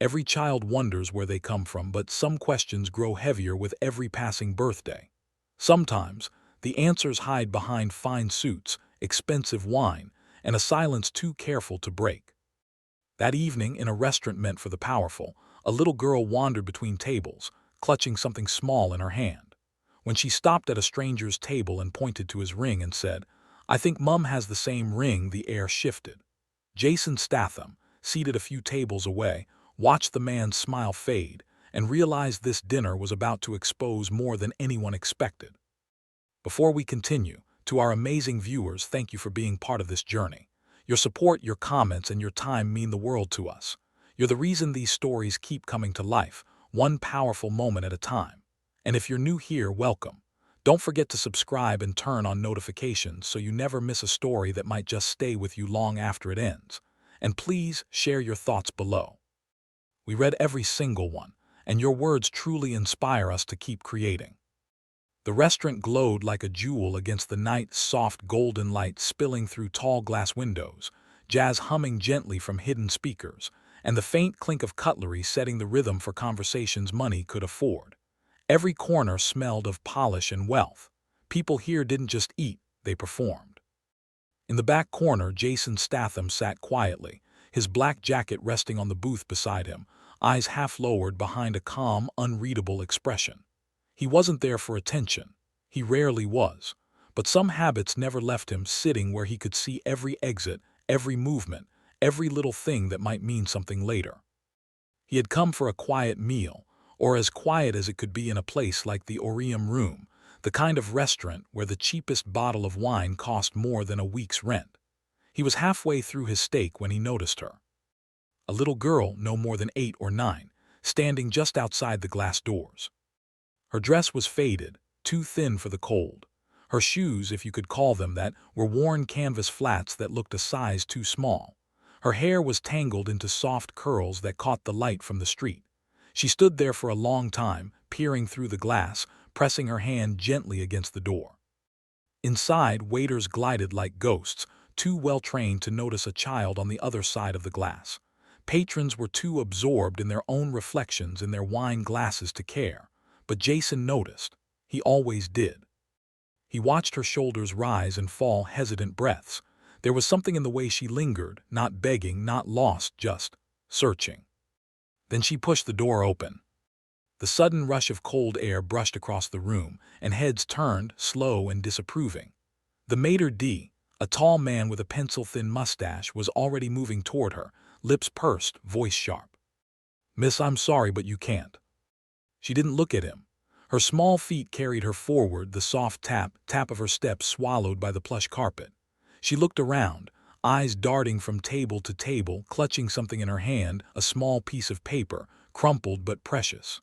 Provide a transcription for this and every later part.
Every child wonders where they come from, but some questions grow heavier with every passing birthday. Sometimes, the answers hide behind fine suits, expensive wine, and a silence too careful to break. That evening, in a restaurant meant for the powerful, a little girl wandered between tables, clutching something small in her hand. When she stopped at a stranger's table and pointed to his ring and said, "I think Mum has the same ring," the air shifted. Jasonstatham, seated a few tables away, watched the man's smile fade and realized this dinner was about to expose more than anyone expected. Before we continue, to our amazing viewers, thank you for being part of this journey. Your support, your comments, and your time mean the world to us. You're the reason these stories keep coming to life, one powerful moment at a time. And if you're new here, welcome. Don't forget to subscribe and turn on notifications so you never miss a story that might just stay with you long after it ends. And please share your thoughts below. We read every single one, and your words truly inspire us to keep creating. The restaurant glowed like a jewel against the night's soft golden light spilling through tall glass windows, jazz humming gently from hidden speakers, and the faint clink of cutlery setting the rhythm for conversations money could afford. Every corner smelled of polish and wealth. People here didn't just eat, they performed. In the back corner, Jasonstatham sat quietly, his black jacket resting on the booth beside him, eyes half lowered behind a calm, unreadable expression. He wasn't there for attention. He rarely was. But some habits never left him sitting where he could see every exit, every movement, every little thing that might mean something later. He had come for a quiet meal, or as quiet as it could be in a place like the Orium Room, the kind of restaurant where the cheapest bottle of wine cost more than a week's rent. He was halfway through his steak when he noticed her. A little girl, no more than 8 or 9, standing just outside the glass doors. Her dress was faded, too thin for the cold. Her shoes, if you could call them that, were worn canvas flats that looked a size too small. Her hair was tangled into soft curls that caught the light from the street. She stood there for a long time, peering through the glass, pressing her hand gently against the door. Inside, waiters glided like ghosts, too well trained to notice a child on the other side of the glass. Patrons were too absorbed in their own reflections in their wine glasses to care. But Jason noticed. He always did. He watched her shoulders rise and fall hesitant breaths. There was something in the way she lingered, not begging, not lost, just searching. Then she pushed the door open. The sudden rush of cold air brushed across the room, and heads turned, slow and disapproving. The maitre d', a tall man with a pencil-thin mustache, was already moving toward her, lips pursed, voice sharp. "Miss, I'm sorry, but you can't." She didn't look at him. Her small feet carried her forward, the soft tap of her steps swallowed by the plush carpet. She looked around, eyes darting from table to table, clutching something in her hand, a small piece of paper, crumpled but precious.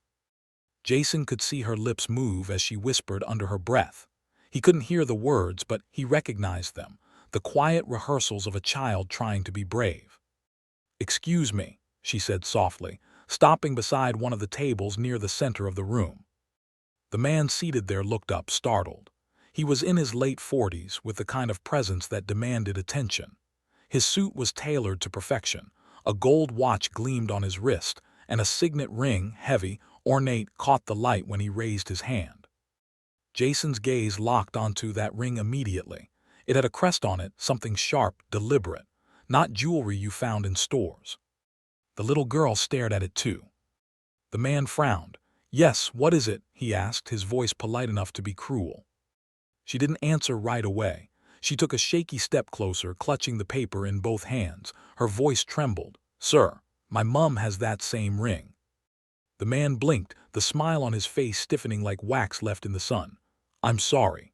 Jason could see her lips move as she whispered under her breath. He couldn't hear the words, but he recognized them, the quiet rehearsals of a child trying to be brave. "Excuse me," she said softly, stopping beside one of the tables near the center of the room. The man seated there looked up, startled. He was in his late 40s, with the kind of presence that demanded attention. His suit was tailored to perfection. A gold watch gleamed on his wrist, and a signet ring, heavy, ornate, caught the light when he raised his hand. Jason's gaze locked onto that ring immediately. It had a crest on it, something sharp, deliberate, not jewelry you found in stores. The little girl stared at it too. The man frowned. "Yes, what is it?" he asked, his voice polite enough to be cruel. She didn't answer right away. She took a shaky step closer, clutching the paper in both hands. Her voice trembled. "Sir, my mum has that same ring." The man blinked, the smile on his face stiffening like wax left in the sun. "I'm sorry."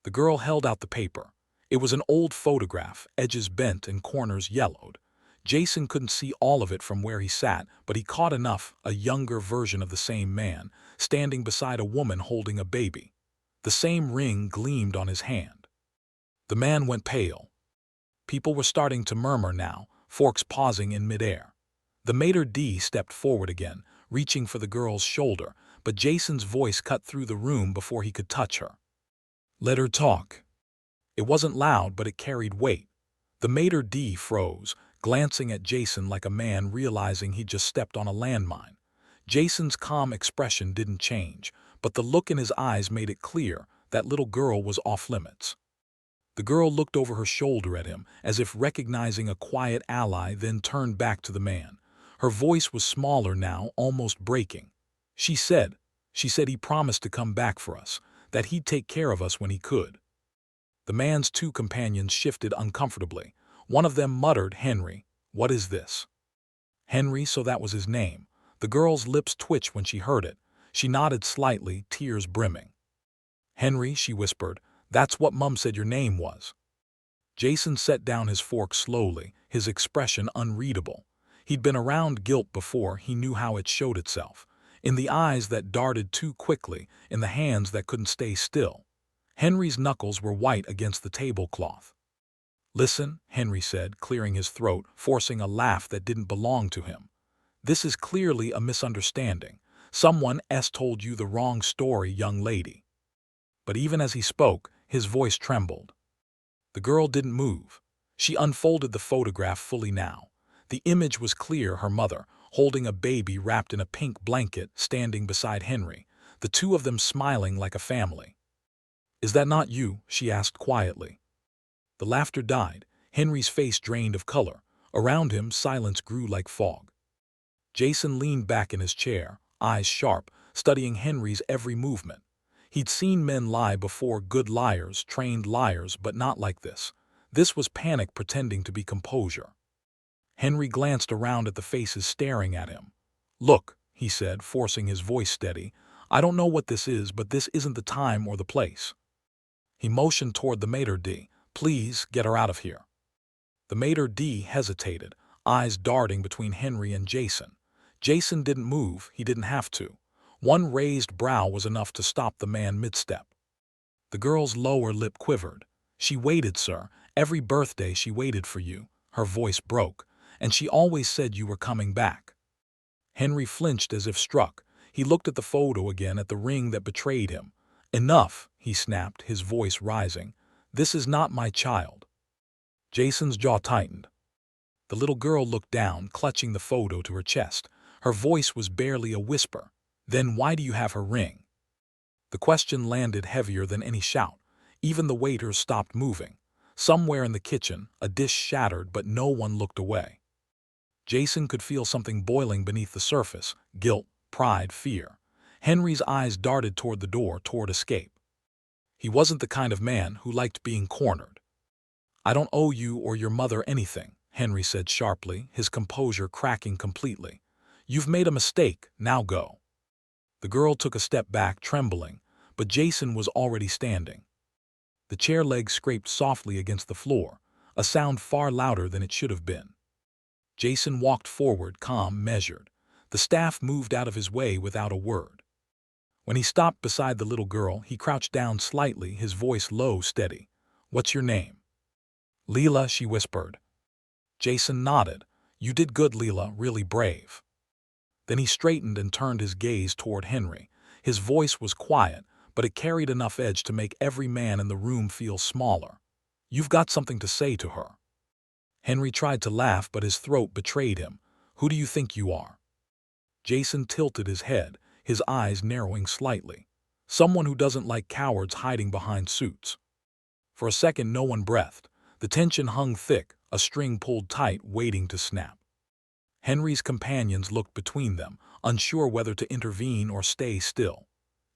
The girl held out the paper. It was an old photograph, edges bent and corners yellowed. Jason couldn't see all of it from where he sat, but he caught enough, a younger version of the same man, standing beside a woman holding a baby. The same ring gleamed on his hand. The man went pale. People were starting to murmur now, forks pausing in midair. The maitre d' stepped forward again, reaching for the girl's shoulder, but Jason's voice cut through the room before he could touch her. "Let her talk." It wasn't loud, but it carried weight. The maitre d' froze, glancing at Jason like a man realizing he'd just stepped on a landmine. Jason's calm expression didn't change, but the look in his eyes made it clear that little girl was off limits. The girl looked over her shoulder at him, as if recognizing a quiet ally, then turned back to the man. Her voice was smaller now, almost breaking. She said he promised to come back for us, that he'd take care of us when he could. The man's two companions shifted uncomfortably. One of them muttered, "Henry, what is this?" Henry, so that was his name. The girl's lips twitched when she heard it. She nodded slightly, tears brimming. "Henry," she whispered, "that's what Mum said your name was." Jason set down his fork slowly, his expression unreadable. He'd been around guilt before, he knew how it showed itself. In the eyes that darted too quickly, in the hands that couldn't stay still. Henry's knuckles were white against the tablecloth. "Listen," Henry said, clearing his throat, forcing a laugh that didn't belong to him. "This is clearly a misunderstanding. Someone else told you the wrong story, young lady." But even as he spoke, his voice trembled. The girl didn't move. She unfolded the photograph fully now. The image was clear, her mother, holding a baby wrapped in a pink blanket, standing beside Henry, the two of them smiling like a family. "Is that not you?" she asked quietly. The laughter died. Henry's face drained of color. Around him, silence grew like fog. Jason leaned back in his chair, eyes sharp, studying Henry's every movement. He'd seen men lie before, good liars, trained liars, but not like this. This was panic pretending to be composure. Henry glanced around at the faces staring at him. "Look," he said, forcing his voice steady, "I don't know what this is, but this isn't the time or the place." He motioned toward the maitre d'. "Please, get her out of here." The maitre d' hesitated, eyes darting between Henry and Jason. Jason didn't move, he didn't have to. One raised brow was enough to stop the man mid-step. The girl's lower lip quivered. "She waited, sir. Every birthday she waited for you." Her voice broke. "And she always said you were coming back." Henry flinched as if struck. He looked at the photo again, at the ring that betrayed him. "Enough," he snapped, his voice rising. "This is not my child." Jason's jaw tightened. The little girl looked down, clutching the photo to her chest. Her voice was barely a whisper. "Then why do you have her ring?" The question landed heavier than any shout. Even the waiters stopped moving. Somewhere in the kitchen, a dish shattered, but no one looked away. Jason could feel something boiling beneath the surface: guilt, pride, fear. Henry's eyes darted toward the door, toward escape. He wasn't the kind of man who liked being cornered. "I don't owe you or your mother anything," Henry said sharply, his composure cracking completely. "You've made a mistake, now go." The girl took a step back, trembling, but Jason was already standing. The chair legs scraped softly against the floor, a sound far louder than it should have been. Jason walked forward, calm, measured. The staff moved out of his way without a word. When he stopped beside the little girl, he crouched down slightly, his voice low, steady. "What's your name?" "Leela," she whispered. Jason nodded. "You did good, Leela, really brave." Then he straightened and turned his gaze toward Henry. His voice was quiet, but it carried enough edge to make every man in the room feel smaller. "You've got something to say to her." Henry tried to laugh, but his throat betrayed him. "Who do you think you are?" Jason tilted his head, his eyes narrowing slightly. "Someone who doesn't like cowards hiding behind suits." For a second no one breathed. The tension hung thick, a string pulled tight, waiting to snap. Henry's companions looked between them, unsure whether to intervene or stay still.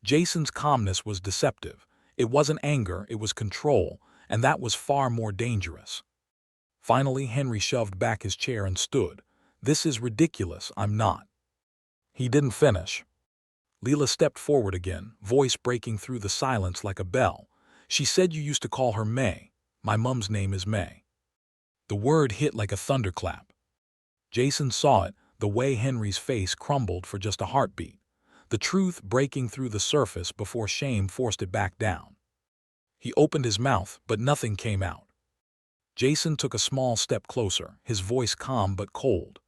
Jason's calmness was deceptive. It wasn't anger, it was control, and that was far more dangerous. Finally, Henry shoved back his chair and stood. "This is ridiculous, I'm not." He didn't finish. Leela stepped forward again, voice breaking through the silence like a bell. "She said you used to call her May. My mum's name is May." The word hit like a thunderclap. Jason saw it, the way Henry's face crumbled for just a heartbeat. The truth breaking through the surface before shame forced it back down. He opened his mouth, but nothing came out. Jason took a small step closer, his voice calm but cold.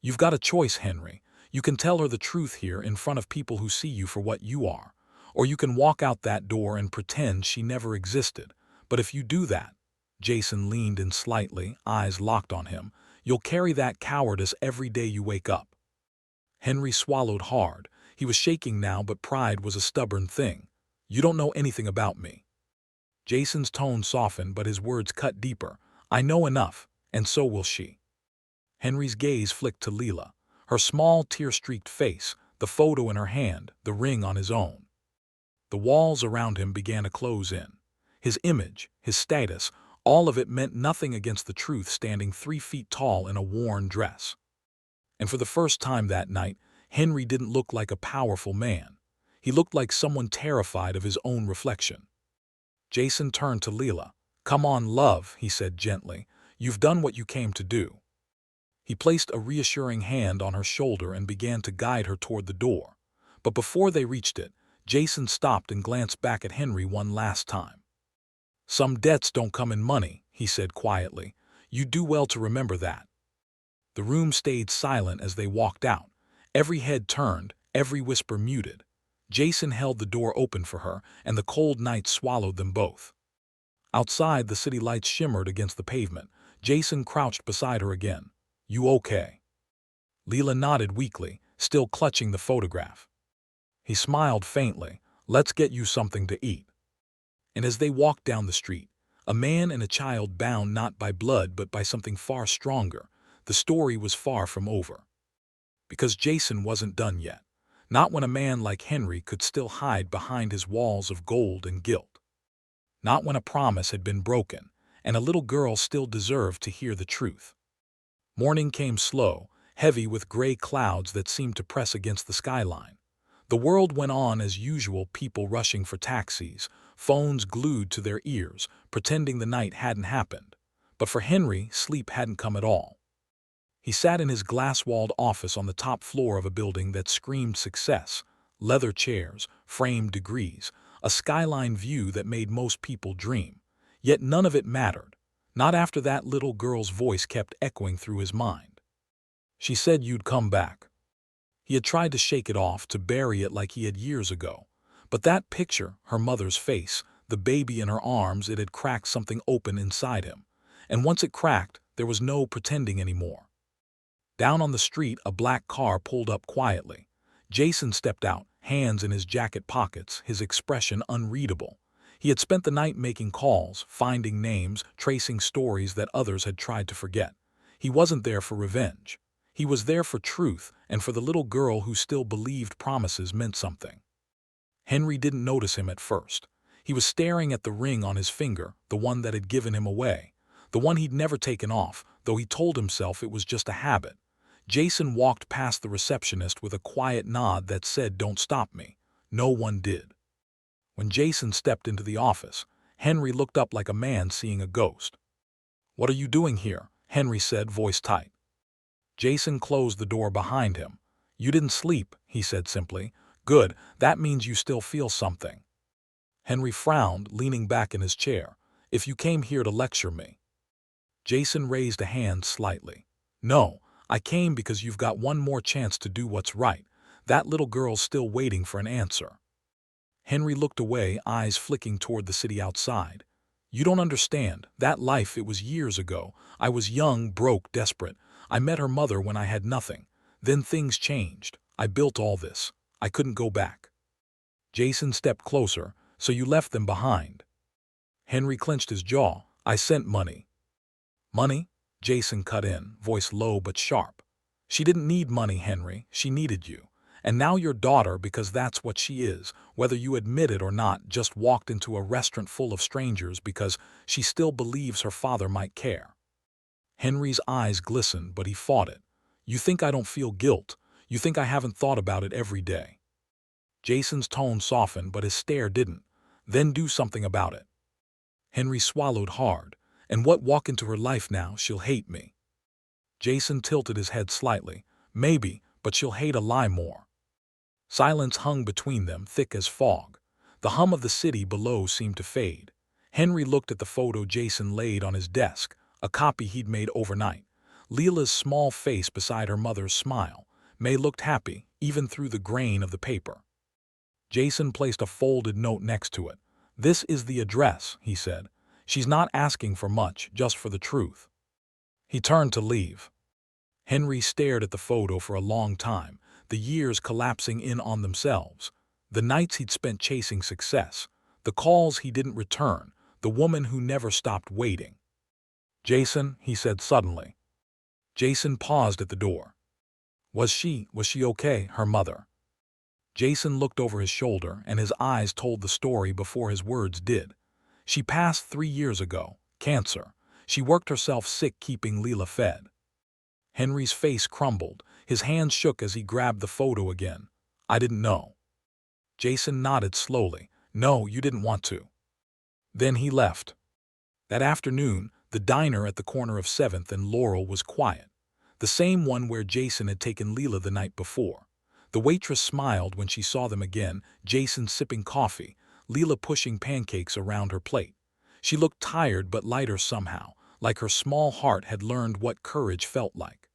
"You've got a choice, Henry. You can tell her the truth here in front of people who see you for what you are. Or you can walk out that door and pretend she never existed. But if you do that," Jason leaned in slightly, eyes locked on him, You'll carry that cowardice every day you wake up." Henry swallowed hard. He was shaking now, but pride was a stubborn thing. "You don't know anything about me." Jason's tone softened, but his words cut deeper. "I know enough, and so will she." Henry's gaze flicked to Leela, her small, tear-streaked face, the photo in her hand, the ring on his own. The walls around him began to close in. His image, his status, all of it meant nothing against the truth standing 3 feet tall in a worn dress. And for the first time that night, Henry didn't look like a powerful man. He looked like someone terrified of his own reflection. Jason turned to Leela. "Come on, love," he said gently. "You've done what you came to do." He placed a reassuring hand on her shoulder and began to guide her toward the door. But before they reached it, Jason stopped and glanced back at Henry one last time. "Some debts don't come in money," he said quietly. "You do well to remember that." The room stayed silent as they walked out. Every head turned, every whisper muted. Jason held the door open for her, and the cold night swallowed them both. Outside, the city lights shimmered against the pavement. Jason crouched beside her again. "You okay?" Leela nodded weakly, still clutching the photograph. He smiled faintly. "Let's get you something to eat." And as they walked down the street, a man and a child bound not by blood but by something far stronger, the story was far from over. Because Jason wasn't done yet. Not when a man like Henry could still hide behind his walls of gold and guilt. Not when a promise had been broken, and a little girl still deserved to hear the truth. Morning came slow, heavy with gray clouds that seemed to press against the skyline. The world went on as usual, people rushing for taxis, phones glued to their ears, pretending the night hadn't happened. But for Henry, sleep hadn't come at all. He sat in his glass-walled office on the top floor of a building that screamed success, leather chairs, framed degrees, a skyline view that made most people dream. Yet none of it mattered. Not after that little girl's voice kept echoing through his mind. "She said you'd come back." He had tried to shake it off, to bury it like he had years ago. But that picture, her mother's face, the baby in her arms, it had cracked something open inside him. And once it cracked, there was no pretending anymore. Down on the street, a black car pulled up quietly. Jason stepped out, hands in his jacket pockets, his expression unreadable. He had spent the night making calls, finding names, tracing stories that others had tried to forget. He wasn't there for revenge. He was there for truth, and for the little girl who still believed promises meant something. Henry didn't notice him at first. He was staring at the ring on his finger, the one that had given him away. The one he'd never taken off, though he told himself it was just a habit. Jason walked past the receptionist with a quiet nod that said, "Don't stop me." No one did. When Jason stepped into the office, Henry looked up like a man seeing a ghost. "What are you doing here?" Henry said, voice tight. Jason closed the door behind him. "You didn't sleep," he said simply. "Good, that means you still feel something." Henry frowned, leaning back in his chair. "If you came here to lecture me." Jason raised a hand slightly. "No, I came because you've got one more chance to do what's right. That little girl's still waiting for an answer." Henry looked away, eyes flicking toward the city outside. "You don't understand. That life, it was years ago. I was young, broke, desperate. I met her mother when I had nothing. Then things changed. I built all this. I couldn't go back." Jason stepped closer. "So you left them behind?" Henry clenched his jaw. "I sent money." "Money?" Jason cut in, voice low but sharp. "She didn't need money, Henry. She needed you. And now your daughter, because that's what she is, whether you admit it or not, just walked into a restaurant full of strangers because she still believes her father might care." Henry's eyes glistened, but he fought it. "You think I don't feel guilt? You think I haven't thought about it every day?" Jason's tone softened, but his stare didn't. "Then do something about it." Henry swallowed hard. "And what, walk into her life now? She'll hate me." Jason tilted his head slightly. "Maybe, but she'll hate a lie more." Silence hung between them, thick as fog. The hum of the city below seemed to fade. Henry looked at the photo Jason laid on his desk, a copy he'd made overnight. Leela's small face beside her mother's smile. May looked happy, even through the grain of the paper. Jason placed a folded note next to it. "This is the address," he said. "She's not asking for much, just for the truth." He turned to leave. Henry stared at the photo for a long time, the years collapsing in on themselves. The nights he'd spent chasing success, the calls he didn't return, the woman who never stopped waiting. "Jason," he said suddenly. Jason paused at the door. Was she okay, her mother? Jason looked over his shoulder, and his eyes told the story before his words did. She passed 3 years ago, cancer. She worked herself sick keeping Leela fed. Henry's face crumbled. His hands shook as he grabbed the photo again. "I didn't know." Jason nodded slowly. "No, you didn't want to." Then he left. That afternoon, the diner at the corner of 7th and Laurel was quiet. The same one where Jason had taken Leela the night before. The waitress smiled when she saw them again, Jason sipping coffee, Leela pushing pancakes around her plate. She looked tired but lighter somehow, like her small heart had learned what courage felt like.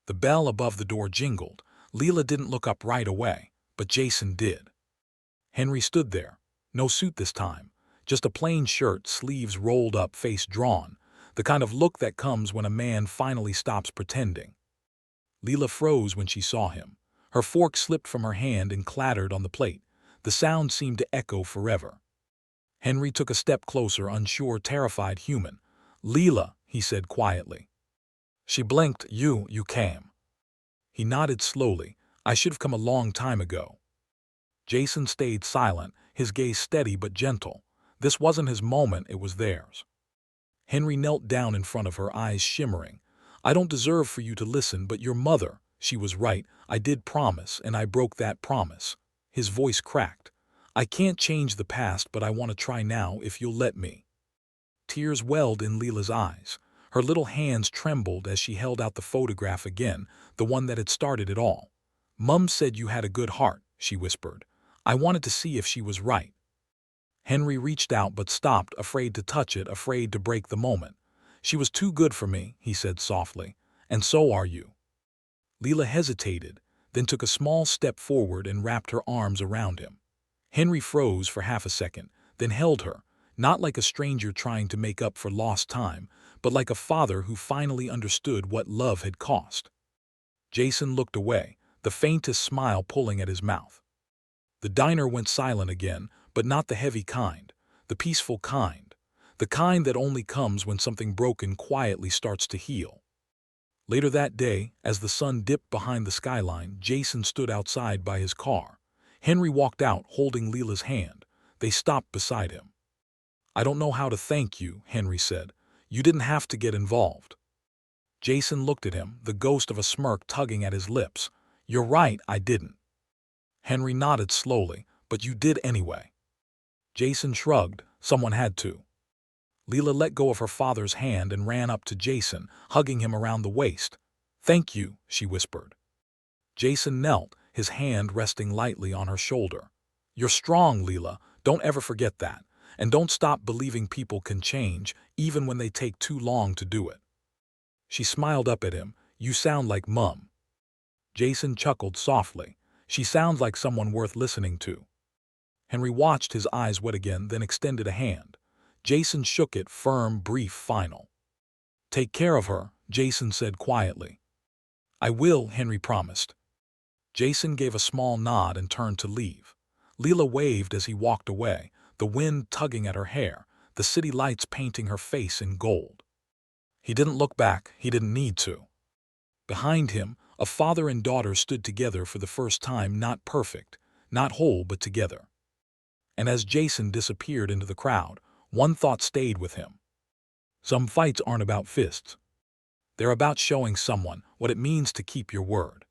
The bell above the door jingled. Leela didn't look up right away, but Jason did. Henry stood there. No suit this time. Just a plain shirt, sleeves rolled up, face drawn. The kind of look that comes when a man finally stops pretending. Leela froze when she saw him. Her fork slipped from her hand and clattered on the plate. The sound seemed to echo forever. Henry took a step closer, unsure, terrified, human. "Leela," he said quietly. She blinked. You came." He nodded slowly. "I should have come a long time ago." Jason stayed silent, his gaze steady but gentle. This wasn't his moment, it was theirs. Henry knelt down in front of her, eyes shimmering. "I don't deserve for you to listen, but your mother, she was right. I did promise, and I broke that promise." His voice cracked. "I can't change the past, but I want to try now, if you'll let me." Tears welled in Leela's eyes. Her little hands trembled as she held out the photograph again, the one that had started it all. "Mum said you had a good heart," she whispered. "I wanted to see if she was right." Henry reached out but stopped, afraid to touch it, afraid to break the moment. "She was too good for me," he said softly. "And so are you." Leela hesitated, then took a small step forward and wrapped her arms around him. Henry froze for half a second, then held her, not like a stranger trying to make up for lost time, but like a father who finally understood what love had cost. Jason looked away, the faintest smile pulling at his mouth. The diner went silent again, but not the heavy kind, the peaceful kind, the kind that only comes when something broken quietly starts to heal. Later that day, as the sun dipped behind the skyline, Jason stood outside by his car. Henry walked out, holding Leela's hand. They stopped beside him. "I don't know how to thank you," Henry said. "You didn't have to get involved." Jason looked at him, the ghost of a smirk tugging at his lips. "You're right, I didn't." Henry nodded slowly. "But you did anyway." Jason shrugged. "Someone had to." Leela let go of her father's hand and ran up to Jason, hugging him around the waist. "Thank you," she whispered. Jason knelt, his hand resting lightly on her shoulder. "You're strong, Leela. Don't ever forget that. And don't stop believing people can change, even when they take too long to do it." She smiled up at him. "You sound like Mum." Jason chuckled softly. "She sounds like someone worth listening to." Henry watched, his eyes wet again, then extended a hand. Jason shook it, firm, brief, final. "Take care of her," Jason said quietly. "I will," Henry promised. Jason gave a small nod and turned to leave. Leela waved as he walked away, the wind tugging at her hair, the city lights painting her face in gold. He didn't look back, he didn't need to. Behind him, a father and daughter stood together for the first time, not perfect, not whole, but together. And as Jason disappeared into the crowd, one thought stayed with him. Some fights aren't about fists. They're about showing someone what it means to keep your word.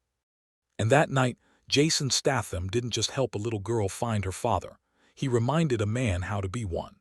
And that night, Jasonstatham didn't just help a little girl find her father. He reminded a man how to be one.